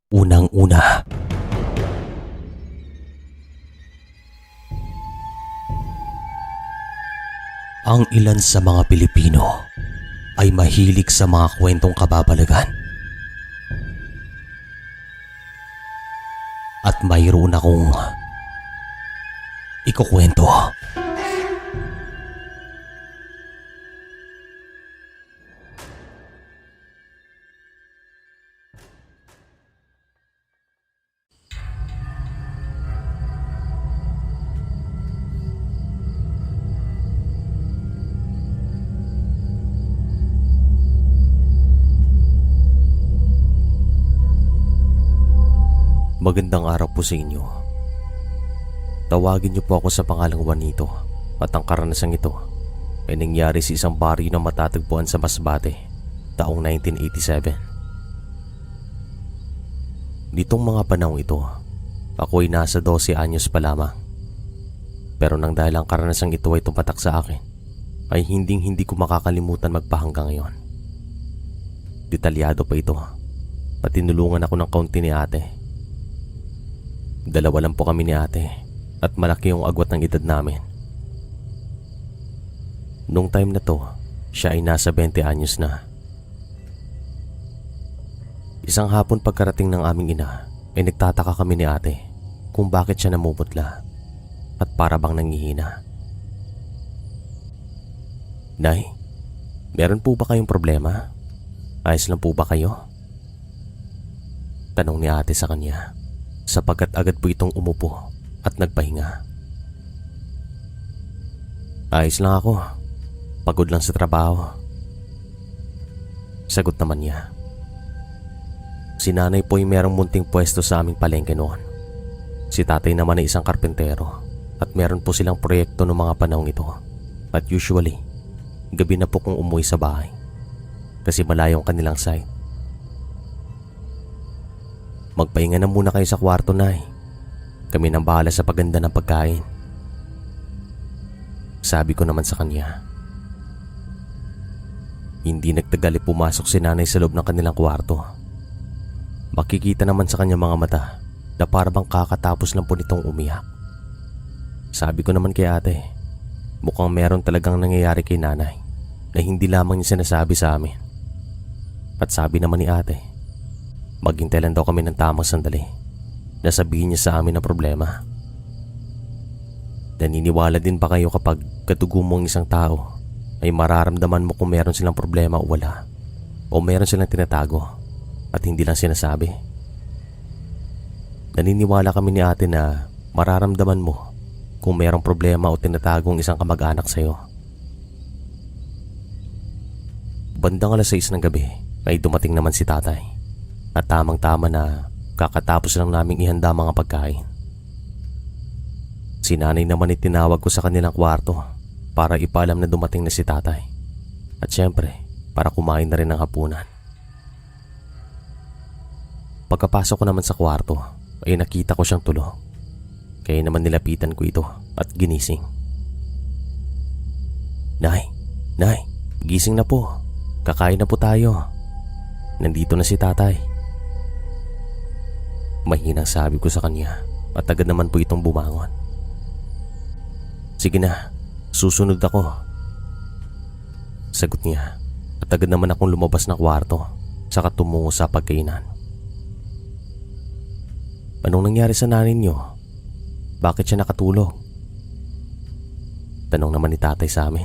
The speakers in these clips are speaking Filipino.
Unang-una, ang ilan sa mga Pilipino ay mahilig sa mga kwentong kababalagan. At mayroon akong ikukwento. Magandang araw po sa inyo. Tawagin niyo po ako sa pangalang Juanito at ang karanasang ito ay nangyari sa isang baryo na matatagpuan sa Masbate taong 1987. Nitong mga panahong ito, ako ay nasa 12 anyos pa lamang. Pero nang dahil ang karanasang ito ay tumatak sa akin, ay hindi ko makakalimutan magpahanggang ngayon. Detalyado pa ito, patinulungan ako ng kaunti ni ate. Dalawa lang po kami ni ate at malaki yung agwat ng edad namin. Nung time na to, siya ay nasa 20 anyos na. Isang hapon pagkarating ng aming ina, ay nagtataka kami ni ate kung bakit siya namumutla at para bang nangihina. Nay, meron po ba kayong problema? Ayos lang po ba kayo? Tanong ni ate sa kanya, sapagkat agad po itong umupo at nagpahinga. Ayos lang ako, pagod lang sa trabaho. Sagot naman niya. Si nanay po ay merong munting pwesto sa aming palengke noon. Si tatay naman ay isang karpentero at meron po silang proyekto noong mga panahong ito. At usually, gabi na po kung umuwi sa bahay kasi malayo ang kanilang site. Magpahinga na muna kayo sa kwarto, nay. Kami nang bahala sa paganda ng pagkain. Sabi ko naman sa kanya. Hindi nagtagal pumasok si nanay sa loob ng kanilang kwarto. Makikita naman sa kanya mga mata na para bang kakatapos lang po nitong umiyak. Sabi ko naman kay ate, mukhang meron talagang nangyayari kay nanay na hindi lamang niya sinasabi sa amin. At sabi naman ni ate, maghintay lang daw kami ng tamang sandali na sabihin niya sa amin ang problema. Naniniwala din ba kayo kapag katugo mo ang isang tao ay mararamdaman mo kung meron silang problema o wala, o meron silang tinatago at hindi lang sinasabi? Naniniwala kami ni ate na mararamdaman mo kung merong problema o tinatago ang isang kamag-anak sa'yo. Bandang 6 ng gabi ay dumating naman si tatay. At tamang-tama na kakatapos lang naming ihanda mga pagkain. Si nanay naman itinawag ko sa kanilang kwarto para ipaalam na dumating na si tatay. At syempre, para kumain na rin ng hapunan. Pagkapasok ko naman sa kwarto, ay nakita ko siyang tulog. Kaya naman nilapitan ko ito at ginising. Nay, gising na po. Kakain na po tayo. Nandito na si tatay. Mahinang sabi ko sa kanya at agad naman po itong bumangon. Sige na, susunod ako. Sagot niya at agad naman akong lumabas ng kwarto saka tumungo sa pagkainan. Anong nangyari sa nanay niyo? Bakit siya nakatulog? Tanong naman ni tatay sa amin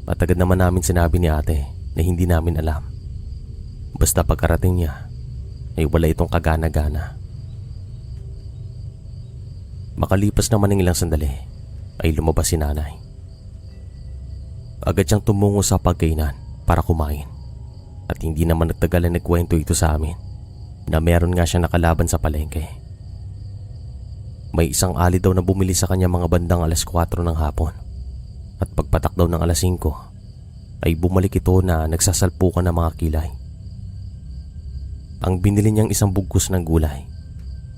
at agad naman namin sinabi ni ate na hindi namin alam. Basta pagkarating niya ay wala itong kagana-gana. Makalipas naman ng ilang sandali ay lumabas si nanay. Agad siyang tumungo sa pagkainan para kumain. At hindi naman nagtagal na nagkwento ito sa amin na meron nga siyang nakalaban sa palengke. May isang ali daw na bumili sa kanya mga bandang 4:00 ng hapon. At pagpatak daw ng 5:00 ay bumalik ito na nagsasalpukan ng mga kilay. Ang binili niyang isang bugkos ng gulay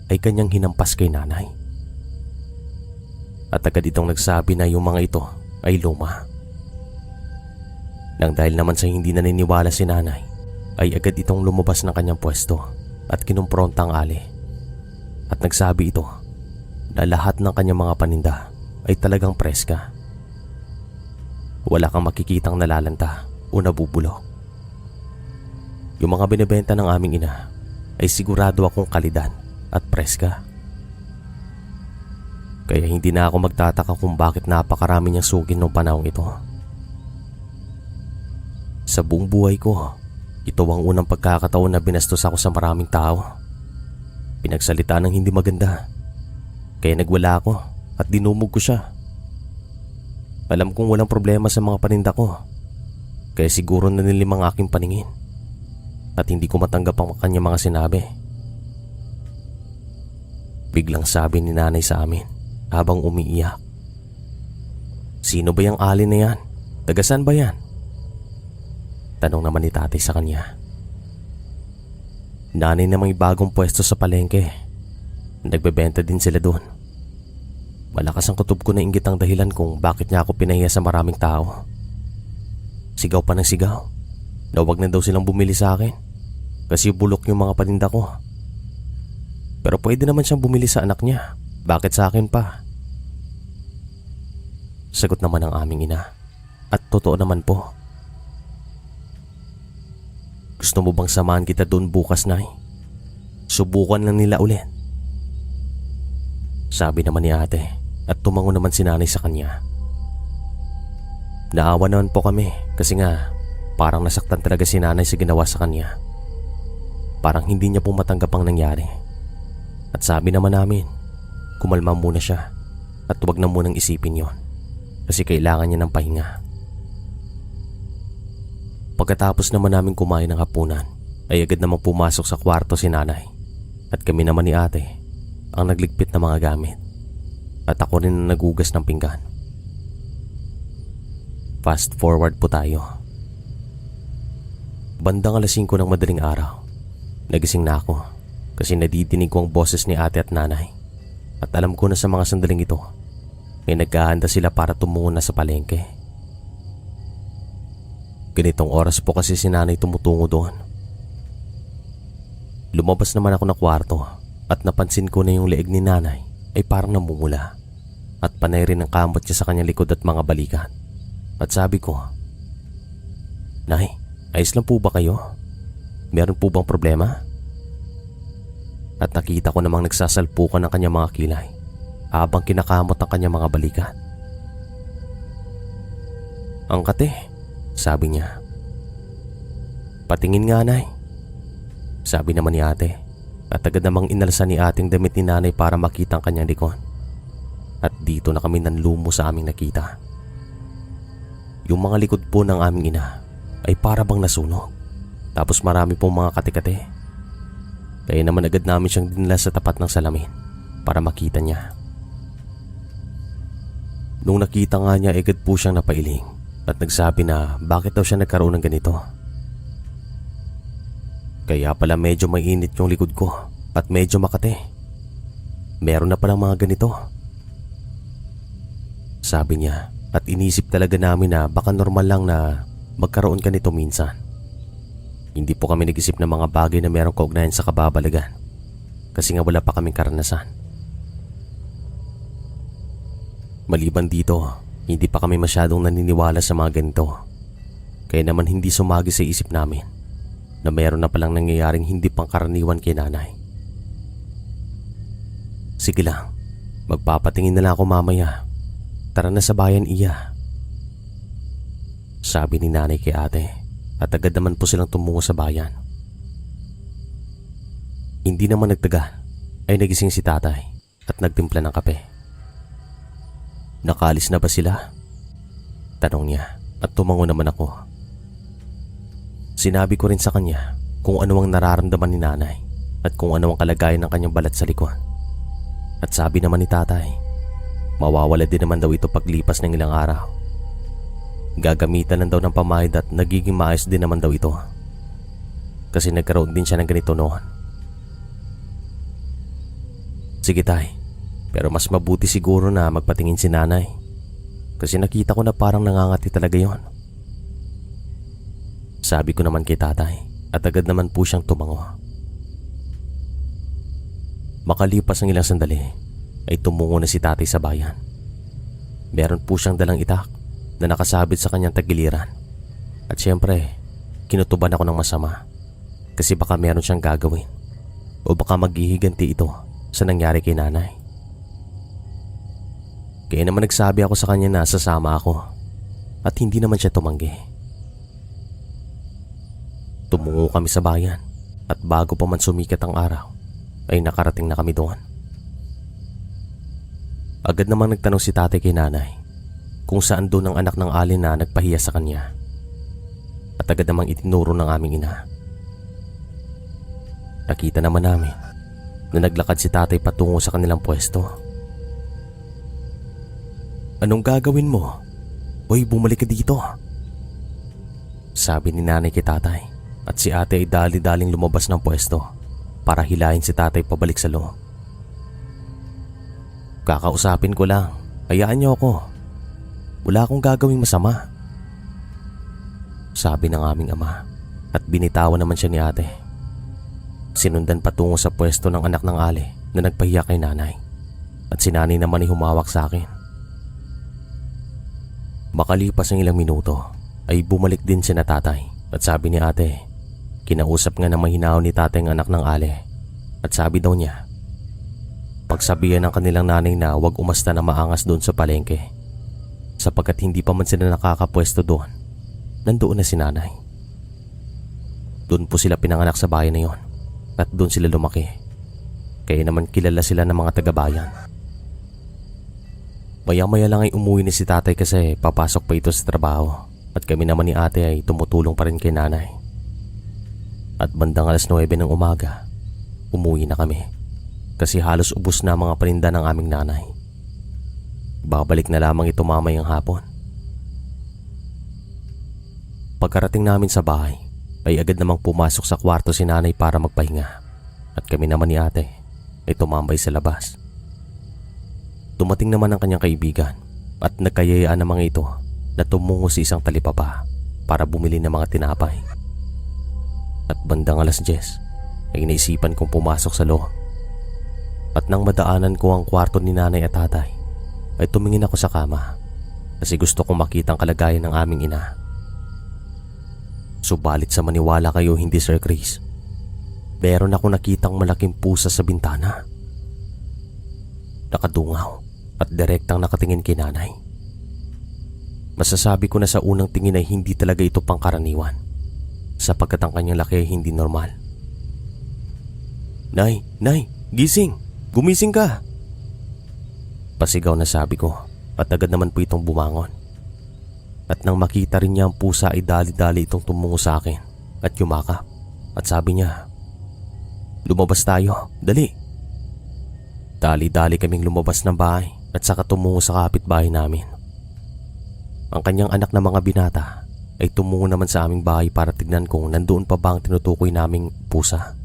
ay kanyang hinampas kay nanay. At agad itong nagsabi na yung mga ito ay luma. Nang dahil naman sa hindi naniniwala si nanay, ay agad itong lumabas ng kanyang pwesto at kinumpronta ang Ali. At nagsabi ito na lahat ng kanyang mga paninda ay talagang preska. Wala kang makikitang nalalanta o nabubulok. Yung mga binibenta ng aming ina ay sigurado akong kalidad at preska. Kaya hindi na ako magtataka kung bakit napakarami niyang sugin noong panahong ito. Sa buong buhay ko, ito ang unang pagkakataon na binastos ako sa maraming tao. Pinagsalita ng hindi maganda. Kaya nagwala ako at dinumog ko siya. Alam kong walang problema sa mga paninda ko. Kaya siguro nanilim ang aking paningin. At hindi ko matanggap ang kanyang mga sinabi. Biglang sabi ni nanay sa amin habang umiiyak. Sino ba yung Ali na yan? Tagasan ba yan? Tanong naman ni tatay sa kanya. Nanay na may bagong pwesto sa palengke. Nagbebenta din sila doon. Malakas ang kutob ko na inggit ang dahilan kung bakit niya ako pinahiya sa maraming tao. Sigaw pa ng sigaw na wag na daw silang bumili sa akin kasi bulok yung mga paninda ko. Pero pwede naman siyang bumili sa anak niya. Bakit sa akin pa? Sagot naman ng aming ina. At totoo naman po. Gusto mo bang samahan kita doon bukas, Nay? Subukan lang nila ulit. Sabi naman ni ate at tumango naman si nanay sa kanya. Naawa naman po kami kasi nga parang nasaktan talaga si nanay sa ginawa sa kanya. Parang hindi niya po matanggap ang nangyari. At sabi naman namin, kumalma muna siya at huwag na munang isipin yon kasi kailangan niya ng pahinga. Pagkatapos naman namin kumain ng hapunan ay agad namang pumasok sa kwarto si nanay at kami naman ni ate ang nagligpit ng mga gamit at ako rin ang nagugas ng pinggan. Fast forward po tayo. Bandang 5:00 ng madaling araw, nagising na ako kasi nadidinig ko ang boses ni ate at nanay at alam ko na sa mga sandaling ito ay naghahanda sila para tumungo na sa palengke. Ganitong oras po kasi si nanay tumutungo doon. Lumabas naman ako ng kwarto at napansin ko na yung leeg ni nanay ay parang namumula at panay rin ang kamot niya sa kanyang likod at mga balikat. At sabi ko, Nay, ayos lang po ba kayo? Meron po bang problema? At nakita ko namang nagsasalpukan ng kanyang mga kilay habang kinakamot ang kanyang mga balikat. Ang kate, sabi niya. Patingin nga, Nay. Sabi naman ni ate at agad namang inalsan ni ating damit ni nanay para makita ang kanyang likod. At dito na kami nanlumo sa aming nakita. Yung mga likod po ng aming ina ay para bang nasunog. Tapos marami pong mga kate-kate. Kaya naman agad namin siyang dinala sa tapat ng salamin para makita niya. Nung nakita nga niya, agad po siyang napailing at nagsabi na bakit daw siya nagkaroon ng ganito. Kaya pala medyo mainit yung likod ko at medyo makate. Meron na palang mga ganito. Sabi niya at inisip talaga namin na baka normal lang na magkaroon ka nito minsan. Hindi po kami nag-isip ng mga bagay na merong kaugnayan sa kababalagan kasi nga wala pa kaming karanasan. Maliban dito, hindi pa kami masyadong naniniwala sa mga ganito. Kaya naman hindi sumagi sa isip namin na meron na palang nangyayaring hindi pangkaraniwan kay nanay. Sige lang, magpapatingin na lang ako mamaya. Tara na sa bayan, iya. Sabi ni nanay kay ate at agad naman po silang tumungo sa bayan. Hindi naman nagtagal ay nagising si tatay at nagtimpla ng kape. Nakaalis na ba sila? Tanong niya at tumango naman ako. Sinabi ko rin sa kanya kung ano ang nararamdaman ni nanay at kung ano ang kalagayan ng kanyang balat sa likod. At sabi naman ni tatay, mawawala din naman daw ito paglipas ng ilang araw. Gagamitan lang daw ng pamahid at nagiging maayos din naman daw ito. Kasi nagkaroon din siya ng ganito noon. Sige tay, pero mas mabuti siguro na magpatingin si nanay. Kasi nakita ko na parang nangangati talaga yon. Sabi ko naman kay tatay at agad naman po siyang tumango. Makalipas ang ilang sandali ay tumungo na si tatay sa bayan. Meron po siyang dalang itak na nakasabit sa kanyang tagiliran. At syempre, kinutuban ako ng masama kasi baka meron siyang gagawin o baka maghihiganti ito sa nangyari kay nanay. Kaya naman nagsabi ako sa kanya na sasama ako at hindi naman siya tumanggi. Tumungo kami sa bayan at bago pa man sumikat ang araw ay nakarating na kami doon. Agad namang nagtanong si tatay kay nanay kung saan doon ang anak ng alin na nagpahiya sa kanya. At agad namang itinuro ng aming ina. Nakita naman namin na naglakad si tatay patungo sa kanilang pwesto. "Anong gagawin mo? Uy, bumalik ka dito," sabi ni nanay kay tatay, at si ate ay dali-daling lumabas ng pwesto para hilahin si tatay pabalik sa loob. "Kakausapin ko lang, hayaan niyo ako. Wala akong gagawing masama," sabi ng aming ama, at binitawan naman siya ni ate. Sinundan patungo sa pwesto ng anak ng ali na nagpahiya kay nanay, at si nanay naman ay humawak sa akin. Makalipas ang ilang minuto ay bumalik din si na tatay at sabi ni ate, kinausap nga ng mahinaw ni tatay ang anak ng ali at sabi daw niya, pagsabihan ng kanilang nanay na huwag umasta na maangas doon sa palengke sapagkat hindi pa man sila nakakapwesto doon, nandoon na si nanay. Doon po sila pinanganak sa bayan na yon at doon sila lumaki, kaya naman kilala sila ng mga taga-bayan. Maya-maya lang ay umuwi na si tatay kasi papasok pa ito sa trabaho at kami naman ni ate ay tumutulong pa rin kay nanay. At bandang 9:00 ng umaga, umuwi na kami kasi halos ubos na mga paninda ng aming nanay. Babalik na lamang ito mamayang hapon. Pagkarating namin sa bahay ay agad namang pumasok sa kwarto si nanay para magpahinga at kami naman ni ate ay tumambay sa labas. Dumating naman ang kanyang kaibigan at nagkayayaan ng mga ito na tumungo sa isang talipapa para bumili ng mga tinapay. At bandang 10:00 ay naisipan kong pumasok sa loob. At nang madaanan ko ang kwarto ni nanay at tatay ay tumingin ako sa kama kasi gusto kong makita ang kalagayan ng aming ina. Subalit sa maniwala kayo hindi, Sir Chris, meron ako nakitang malaking pusa sa bintana. Nakadungaw at direktang nakatingin kay nanay. Masasabi ko na sa unang tingin ay hindi talaga ito pangkaraniwan sapagkat ang kanyang laki ay hindi normal. Nay, gising! Gumising ka!" Pasigaw na sabi ko at agad naman po itong bumangon. At nang makita rin niya ang pusa ay dali-dali itong tumungo sa akin at yumakap at sabi niya, "Lumabas tayo, dali." Dali-dali kaming lumabas ng bahay at saka tumungo sa kapitbahay namin. Ang kanyang anak na mga binata ay tumungo naman sa aming bahay para tignan kung nandoon pa ba ang tinutukoy naming pusa.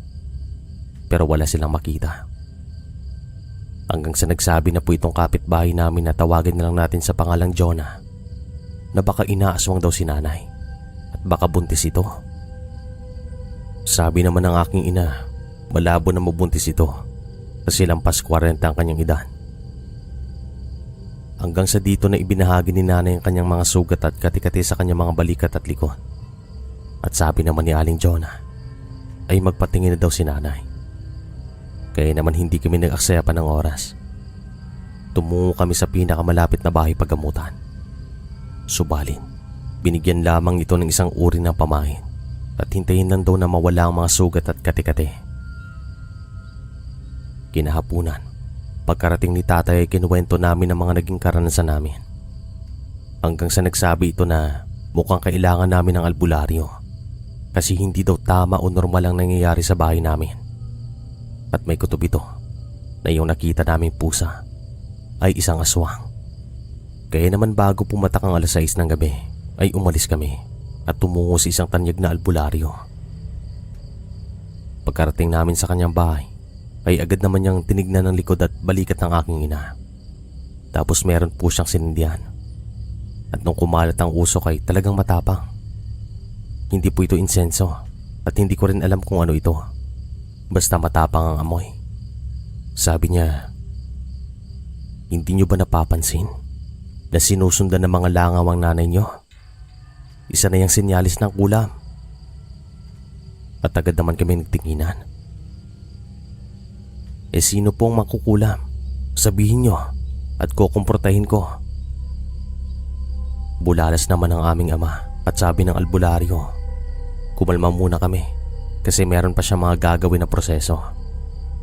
Pero wala silang makita. Hanggang sa nagsabi na po itong kapitbahay namin na tawagin na lang natin sa pangalang Jonah na baka inaaswang daw si nanay at baka buntis ito. Sabi naman ng aking ina, malabo na mabuntis ito kasi lampas 40 ang kanyang edad. Hanggang sa dito na ibinahagi ni nanay ang kanyang mga sugat at kati-kati sa kanyang mga balikat at likod. At sabi naman ni Aling Jonah ay magpatingin na daw si nanay. Kaya naman hindi kami nag-aksaya pa ng oras. Tumungo kami sa pinakamalapit na bahay paggamutan. Subalit, binigyan lamang ito ng isang uri ng pamahin at hintayin lang daw na mawala ang mga sugat at kati-kati. Kinahapunan, pagkarating ni tatay ay kinuwento namin ang mga naging karanasan namin. Hanggang sa nagsabi ito na mukhang kailangan namin ng albularyo kasi hindi daw tama o normal ang nangyayari sa bahay namin. At may kutob ito na yung nakita naming pusa ay isang aswang. Kaya naman bago pumatak ang 6:00 ng gabi ay umalis kami at tumungo sa isang tanyag na albularyo. Pagkarating namin sa kanyang bahay ay agad naman niyang tinignan ng likod at balikat ng aking ina. Tapos meron po siyang sinindihan. At nung kumalat ang usok ay talagang matapang. Hindi po ito insenso at hindi ko rin alam kung ano ito. Basta matapang ang amoy. Sabi niya, hindi niyo ba napapansin na sinusundan ng mga langaw ang nanay niyo? Isa na yung sinyalis ng kulam. At agad naman kami nagtinginan. Sino po ang makukulam? Sabihin niyo at kukumportahin ko. Bulalas naman ang aming ama at sabi ng albularyo, kumalma muna kami kasi meron pa siya mga gagawin na proseso.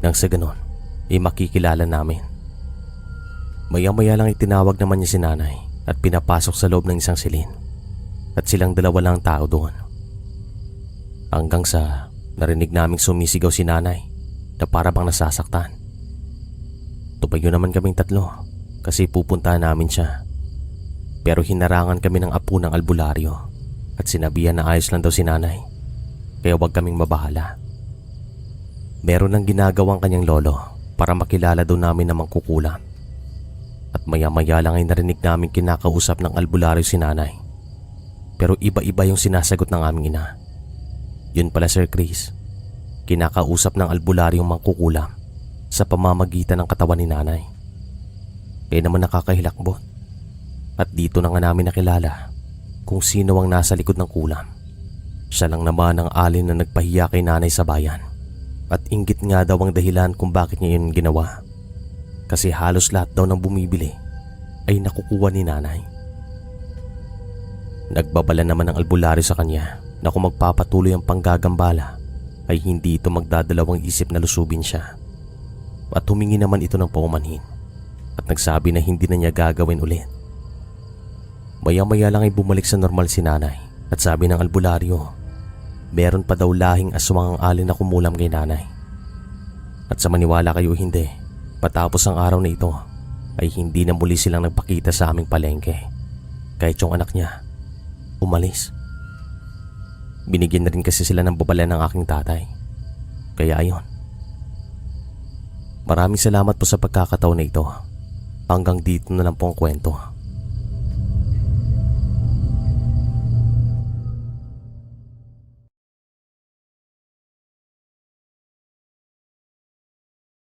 Nang sa ganon, makikilala namin. Maya-maya lang itinawag naman niya si nanay at pinapasok sa loob ng isang silin. At silang dalawa lang tao doon. Hanggang sa narinig naming sumisigaw si nanay na para bang nasasaktan. Tumayo naman kaming tatlo kasi pupuntahan namin siya. Pero hinarangan kami ng apo ng albularyo at sinabihan na ayos lang daw si nanay, kaya huwag kaming mabahala. Meron ng ginagawang kanyang lolo para makilala daw namin na mangkukulam. At maya-maya lang ay narinig namin kinakausap ng albularyo si nanay. Pero iba-iba yung sinasagot ng aming ina. Yun pala Sir Chris, kinakausap ng albularyong mangkukulam sa pamamagitan ng katawan ni nanay. Kaya naman nakakahilakbot. At dito na nga namin nakilala kung sino ang nasa likod ng kulam. Siya lang naman ang alin na nagpahiya kay nanay sa bayan. At inggit nga daw ang dahilan kung bakit niya yun ginawa. Kasi halos lahat daw ng bumibili ay nakukuha ni nanay. Nagbabala naman ang albularyo sa kanya na kung magpapatuloy ang panggagambala ay hindi ito magdadalawang isip na lusubin siya. At humingi naman ito ng paumanhin at nagsabi na hindi na niya gagawin ulit. Maya-maya lang ay bumalik sa normal si nanay at sabi ng albularyo, meron pa daw lahing aswang ang alin na kumulam kay nanay. At sa maniwala kayo hindi, patapos ang araw na ito ay hindi na muli silang nagpakita sa aming palengke. Kahit yung anak niya, umalis. Binigyan na rin kasi sila ng babala ng aking tatay. Kaya ayon. Maraming salamat po sa pagkakataon na ito. Hanggang dito na lang po ang kwento.